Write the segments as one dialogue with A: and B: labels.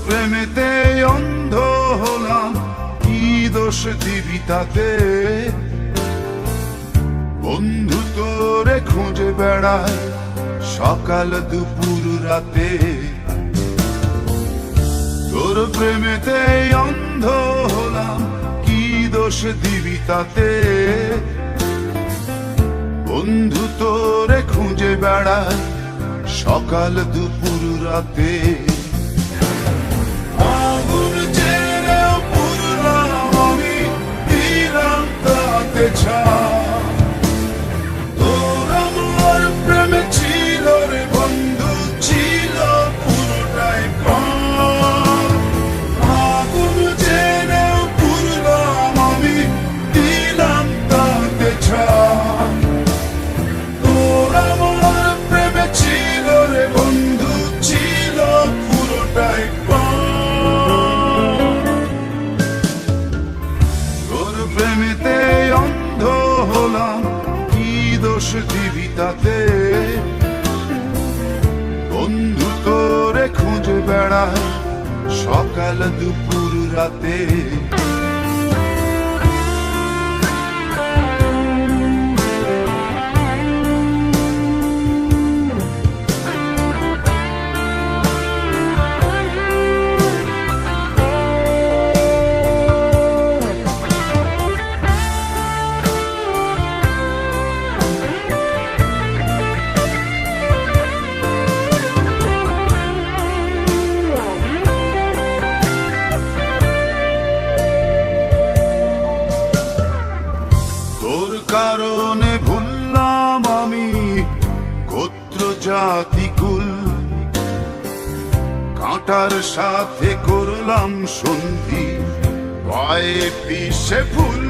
A: প্রেমেতে অন্ধ হলাম, কি দোষ দিবি তাতে? বন্ধু তোরে খুঁজে বেড়ায় সকাল দুপুর রাতে। তোর প্রেমেতে অন্ধ হলাম, কি দোষ দিবি তাতে? বন্ধু তোরে খুঁজে বেড়ায় সকাল দুপুর রাতে। আগুন জেনেও পুরলাম আমি, দিলাম তাতে ছাই। তোর আমার প্রেমে ছিল রে বন্ধু, ছিল পুরোটাই প্রাণ। আগুন জেনেও পুরলাম আমি, দিলাম তাতে ছাই। তোর আমার প্রেমে ছিল রে বন্ধু, ছিল পুরোটাই প্রাণ। তোর প্রেমেতে অন্ধ হলাম, কি দোষ দিবি তাতে? বন্ধু তোরে খুঁজে বেড়ায় সকাল দুপুর রাতে। তোর কারণে ভুললাম আমি গোত্র জাতি কুল, কাঁটার সাথে করলাম সন্ধি, পায়ে পিষে ফুল।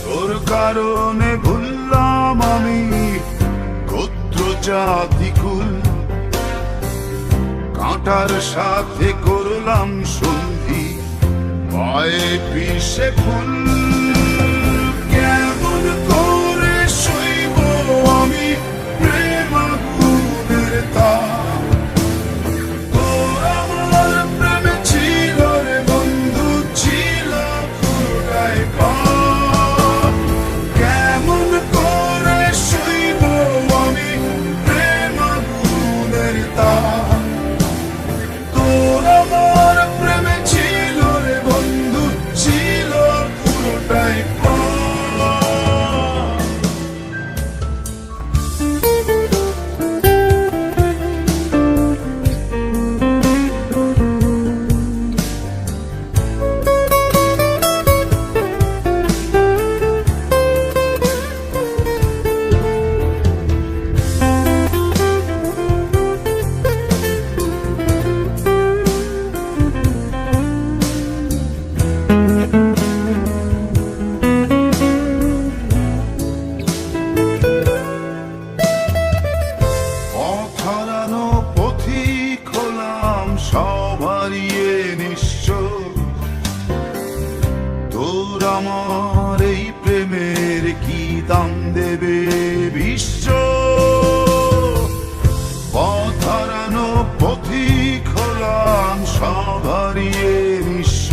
A: তোর কারণে ভুললাম আমি গোত্র জাতি কুল, কাঁটার সাথে করলাম সন্ধি, পায়ে পিষে ফুল। কেমন করে সইব আমি প্রেম আগুনের তাপ? তোর আমার প্রেমে ছিল রে বন্ধু, ছিল পুরোটাই পাপ। কেমন করে সইব আমি প্রেম আগুনের তাপ? তোর আমার প্রেমে ছিল রে বন্ধু, ছিল পুরোটাই পাপ। হারানো পথিক হলাম, সব হারিয়ে নিঃস্ব। তোর আমার এই প্রেমের কি দাম দেবে বিশ্ব? পথ হারানো পথিক হলাম, সব হারিয়ে নিঃস্ব।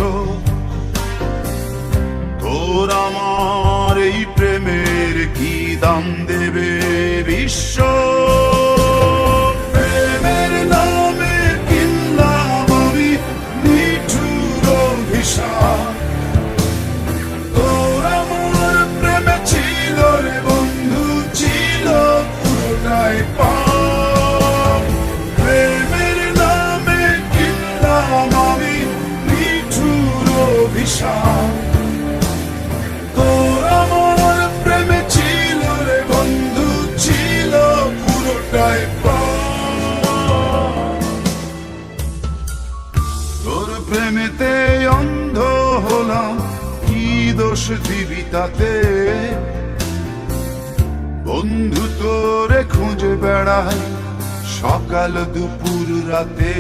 A: তোর আমার এই প্রেমের কি দাম দেবে বিশ্ব? তোর আমার প্রেমে ছিল রে বন্ধু, ছিল পুরোটাই পাপ। প্রেমের নামে কিনলাম আমি নিঠুর অভিশাপ। তোর আমার প্রেমে ছিল রে বন্ধু, ছিল পুরোটাই পাপ। তোর প্রেমেতে অন্ধ হলাম, কি দোষ দিবি তাতে? বন্ধু তোরে খুঁজে বেড়ায় সকাল দুপুর রাতে।